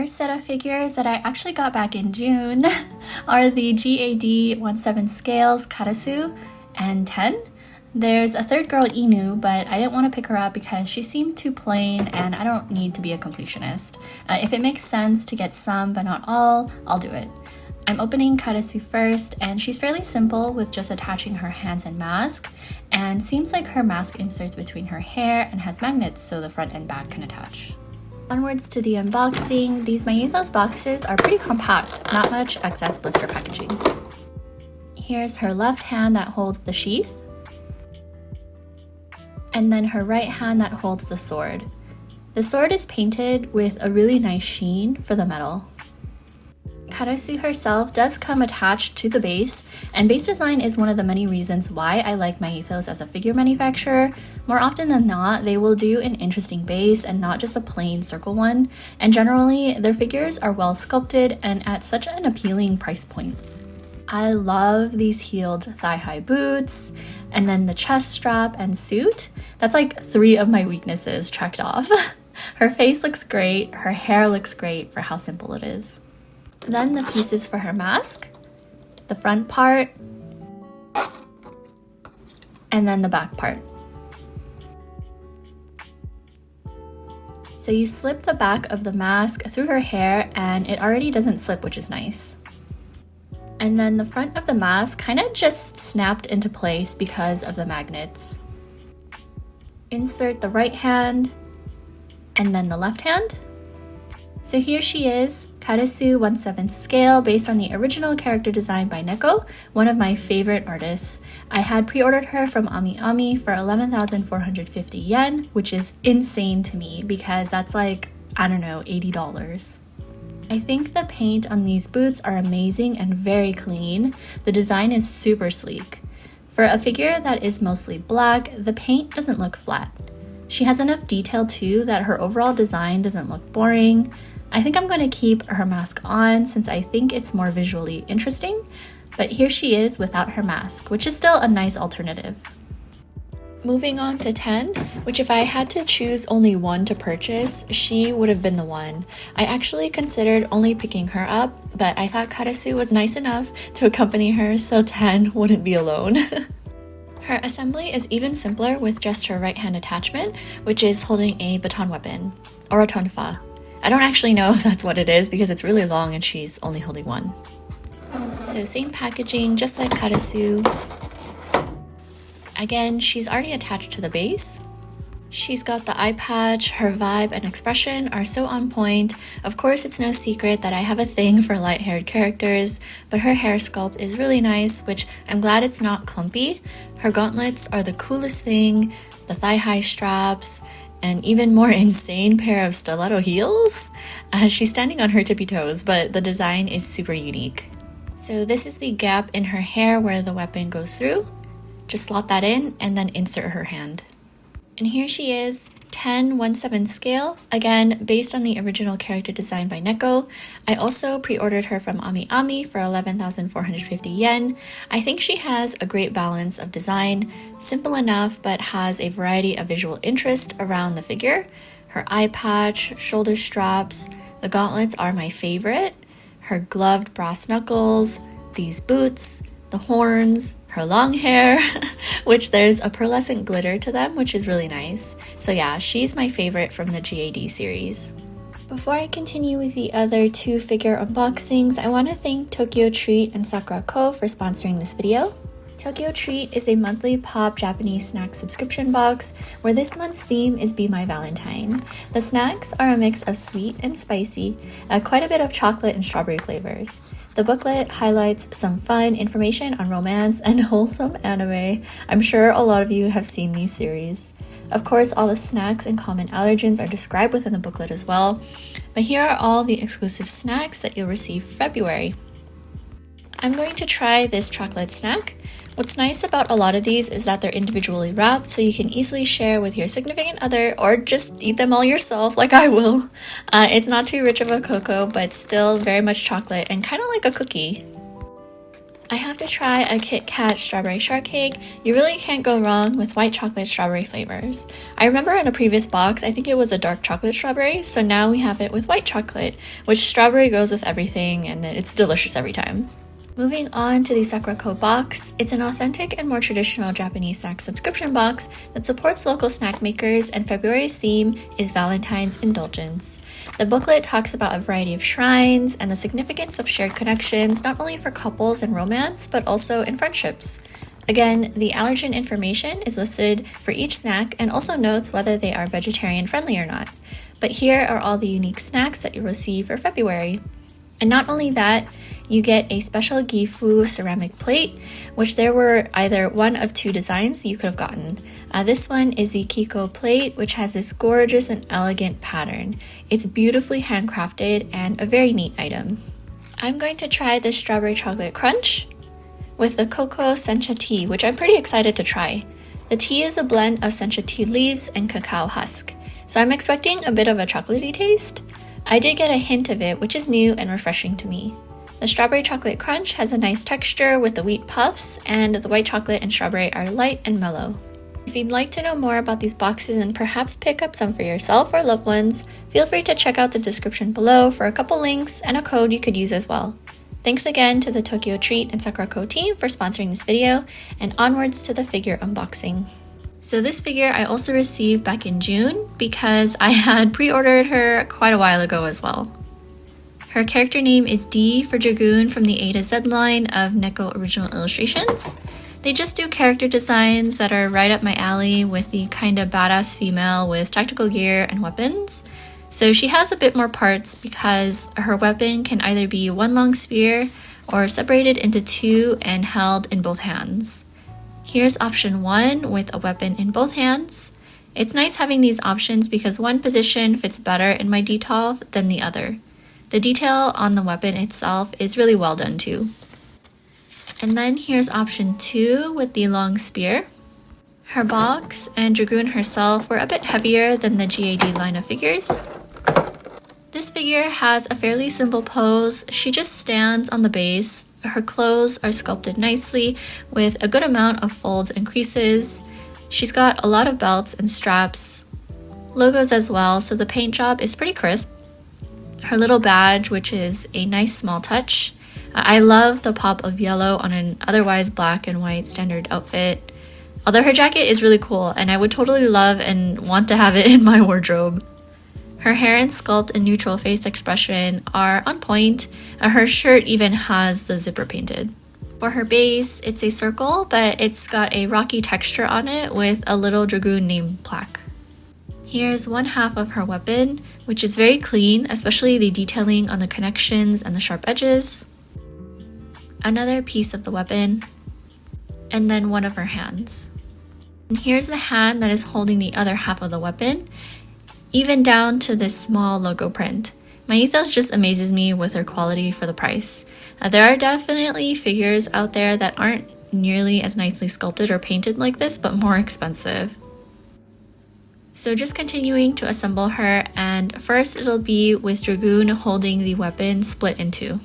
first set of figures that I actually got back in June are the G.A.D 17 scales Karasu and Ten. There's a third girl, Inu, but I didn't want to pick her up because she seemed too plain and I don't need to be a completionist. If it makes sense to get some but not all, I'll do it. I'm opening Karasu first, and she's fairly simple with just attaching her hands and mask, and seems like her mask inserts between her hair and has magnets so the front and back can attach. Onwards to the unboxing. These myethos boxes are pretty compact, not much excess blister packaging. Here's her left hand that holds the sheath, and then her right hand that holds the sword. The sword is painted with a really nice sheen for the metal. Karasu herself does come attached to the base, and base design is one of the many reasons why I like myethos as a figure manufacturer. More often than not, they will do an interesting base and not just a plain circle one, and generally their figures are well sculpted and at such an appealing price point. I love these heeled thigh-high boots, and then the chest strap and suit. That's like 3 of my weaknesses checked off. Her face looks great, her hair looks great for how simple it is. Then the pieces for her mask, the front part, and then the back part. So you slip the back of the mask through her hair and it already doesn't slip, which is nice. And then the front of the mask kind of just snapped into place because of the magnets. Insert the right hand and then the left hand. So here she is, Karasu 17 scale, based on the original character design by Neko, one of my favorite artists. I had pre-ordered her from Ami for 11,450 yen, which is insane to me because that's like, I don't know, $80. I think the paint on these boots are amazing and very clean. The design is super sleek. For a figure that is mostly black, the paint doesn't look flat. She has enough detail too that her overall design doesn't look boring. I think I'm going to keep her mask on since I think it's more visually interesting, but here she is without her mask, which is still a nice alternative. Moving on to 10, which if I had to choose only one to purchase, she would have been the one. I actually considered only picking her up, but I thought Karasu was nice enough to accompany her so 10 wouldn't be alone. Her assembly is even simpler with just her right hand attachment, which is holding a baton weapon, or a tonfa. I don't actually know if that's what it is because it's really long and she's only holding one. So same packaging, just like Karasu. Again, she's already attached to the base. She's got the eye patch, her vibe and expression are so on point. Of course, it's no secret that I have a thing for light-haired characters, but her hair sculpt is really nice, which I'm glad it's not clumpy. Her gauntlets are the coolest thing, the thigh-high straps, an even more insane pair of stiletto heels. She's standing on her tippy toes, but the design is super unique. So this is the gap in her hair where the weapon goes through. Just slot that in and then insert her hand. And here she is, 10/17 scale, again based on the original character design by Neko. I also pre-ordered her from Ami for 11,450 yen. I think she has a great balance of design, simple enough but has a variety of visual interest around the figure. Her eye patch, shoulder straps, the gauntlets are my favorite. Her gloved brass knuckles, these boots, the horns, her long hair, which there's a pearlescent glitter to them, which is really nice. So yeah, she's my favorite from the G.A.D series. Before I continue with the other 2 figure unboxings, I want to thank TokyoTreat and Sakuraco for sponsoring this video. TokyoTreat is a monthly pop Japanese snack subscription box where this month's theme is Be My Valentine. The snacks are a mix of sweet and spicy, quite a bit of chocolate and strawberry flavors. The booklet highlights some fun information on romance and wholesome anime. I'm sure a lot of you have seen these series. Of course, all the snacks and common allergens are described within the booklet as well, but here are all the exclusive snacks that you'll receive for February. I'm going to try this chocolate snack. What's nice about a lot of these is that they're individually wrapped, so you can easily share with your significant other or just eat them all yourself like I will. It's not too rich of a cocoa, but still very much chocolate and kind of like a cookie. I have to try a Kit Kat strawberry shortcake. You really can't go wrong with white chocolate strawberry flavors. I remember in a previous box, I think it was a dark chocolate strawberry, so now we have it with white chocolate, which strawberry goes with everything and it's delicious every time. Moving on to the Sakuraco box, it's an authentic and more traditional Japanese snack subscription box that supports local snack makers, and February's theme is Valentine's Indulgence. The booklet talks about a variety of shrines and the significance of shared connections, not only for couples and romance, but also in friendships. Again, the allergen information is listed for each snack and also notes whether they are vegetarian friendly or not. But here are all the unique snacks that you'll receive for February. And not only that, you get a special Gifu ceramic plate, which there were either one of two designs you could have gotten. This one is the Kiko plate, which has this gorgeous and elegant pattern. It's beautifully handcrafted and a very neat item. I'm going to try the strawberry chocolate crunch with the cocoa sencha tea, which I'm pretty excited to try. The tea is a blend of sencha tea leaves and cacao husk, so I'm expecting a bit of a chocolatey taste. I did get a hint of it, which is new and refreshing to me. The strawberry chocolate crunch has a nice texture with the wheat puffs, and the white chocolate and strawberry are light and mellow. If you'd like to know more about these boxes and perhaps pick up some for yourself or loved ones, feel free to check out the description below for a couple links and a code you could use as well. Thanks again to the TokyoTreat and Sakuraco team for sponsoring this video, and onwards to the figure unboxing. So this figure I also received back in June because I had pre-ordered her quite a while ago as well. Her character name is D for Dragoon from the A to Z line of Neko Original Illustrations. They just do character designs that are right up my alley with the kind of badass female with tactical gear and weapons. So she has a bit more parts because her weapon can either be one long spear or separated into two and held in both hands. Here's option 1 with a weapon in both hands. It's nice having these options because one position fits better in my detail than the other. The detail on the weapon itself is really well done too. And then here's option 2 with the long spear. Her box and Dragoon herself were a bit heavier than the G.A.D line of figures. This figure has a fairly simple pose. She just stands on the base. Her clothes are sculpted nicely with a good amount of folds and creases. She's got a lot of belts and straps, logos as well, so the paint job is pretty crisp. Her little badge, which is a nice small touch. I love the pop of yellow on an otherwise black and white standard outfit. Although her jacket is really cool and I would totally love and want to have it in my wardrobe. Her hair and sculpt and neutral face expression are on point. Her shirt even has the zipper painted. For her base, it's a circle, but it's got a rocky texture on it with a little Dragoon name plaque. Here's one half of her weapon, which is very clean, especially the detailing on the connections and the sharp edges. Another piece of the weapon, and then one of her hands. And here's the hand that is holding the other half of the weapon, even down to this small logo print. Myethos just amazes me with her quality for the price. There are definitely figures out there that aren't nearly as nicely sculpted or painted like this, but more expensive. So just continuing to assemble her, and first it'll be with Dragoon holding the weapon split in two.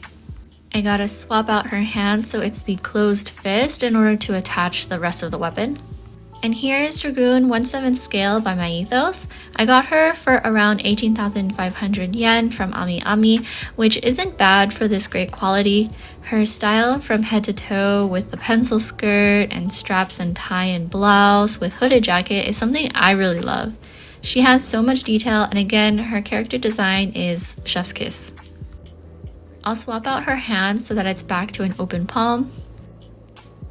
I gotta swap out her hand so it's the closed fist in order to attach the rest of the weapon. And here's Dragoon 1/7 scale by myethos. I got her for around 18,500 yen from Ami, which isn't bad for this great quality. Her style from head to toe with the pencil skirt and straps and tie and blouse with hooded jacket is something I really love. She has so much detail, and again, her character design is chef's kiss. I'll swap out her hand so that it's back to an open palm,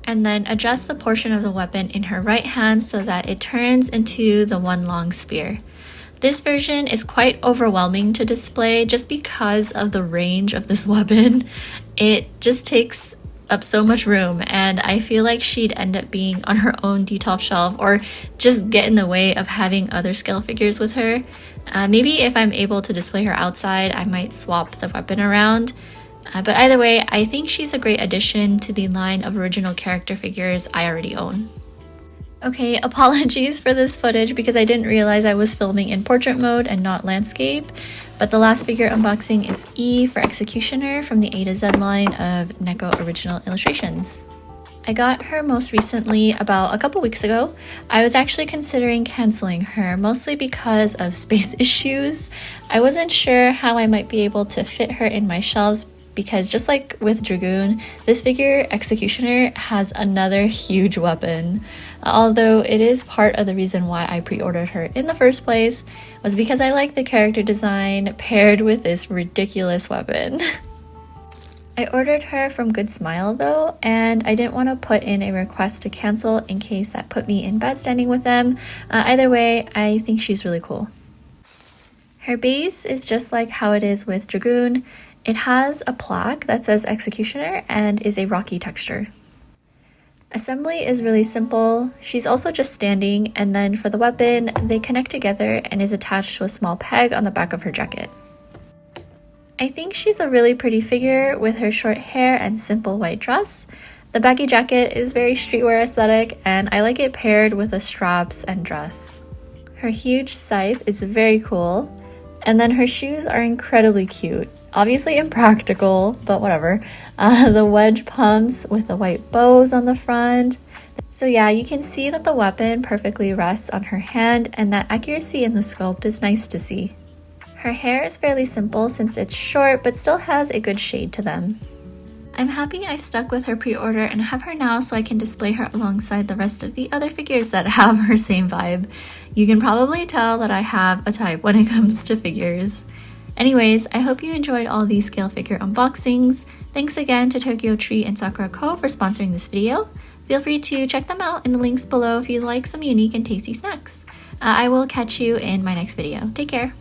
and then adjust the portion of the weapon in her right hand so that it turns into the one long spear. This version is quite overwhelming to display just because of the range of this weapon. It just takes up so much room, and I feel like she'd end up being on her own detail shelf or just get in the way of having other scale figures with her. Maybe if I'm able to display her outside, I might swap the weapon around. But either way, I think she's a great addition to the line of original character figures I already own. Okay, apologies for this footage because I didn't realize I was filming in portrait mode and not landscape, But the last figure unboxing is E for Executioner from the A to Z line of Neko Original Illustrations. I got her most recently about a couple weeks ago. I was actually considering canceling her, mostly because of space issues. I wasn't sure how I might be able to fit her in my shelves because just like with Dragoon, this figure, Executioner, has another huge weapon. Although it is part of the reason why I pre-ordered her in the first place, was because I like the character design paired with this ridiculous weapon. I ordered her from Good Smile though, and I didn't want to put in a request to cancel in case that put me in bad standing with them. Either way, I think she's really cool. Her base is just like how it is with Dragoon. It has a plaque that says Executioner and is a rocky texture. Assembly is really simple. She's also just standing, and then for the weapon, they connect together and is attached to a small peg on the back of her jacket. I think she's a really pretty figure with her short hair and simple white dress. The baggy jacket is very streetwear aesthetic, and I like it paired with the straps and dress. Her huge scythe is very cool, and then her shoes are incredibly cute. Obviously impractical, but whatever. The wedge pumps with the white bows on the front. So yeah, you can see that the weapon perfectly rests on her hand, and that accuracy in the sculpt is nice to see. Her hair is fairly simple since it's short, but still has a good shade to them. I'm happy I stuck with her pre-order and have her now so I can display her alongside the rest of the other figures that have her same vibe. You can probably tell that I have a type when it comes to figures. Anyways, I hope you enjoyed all these scale figure unboxings. Thanks again to TokyoTreat and Sakuraco for sponsoring this video. Feel free to check them out in the links below if you'd like some unique and tasty snacks. I will catch you in my next video. Take care.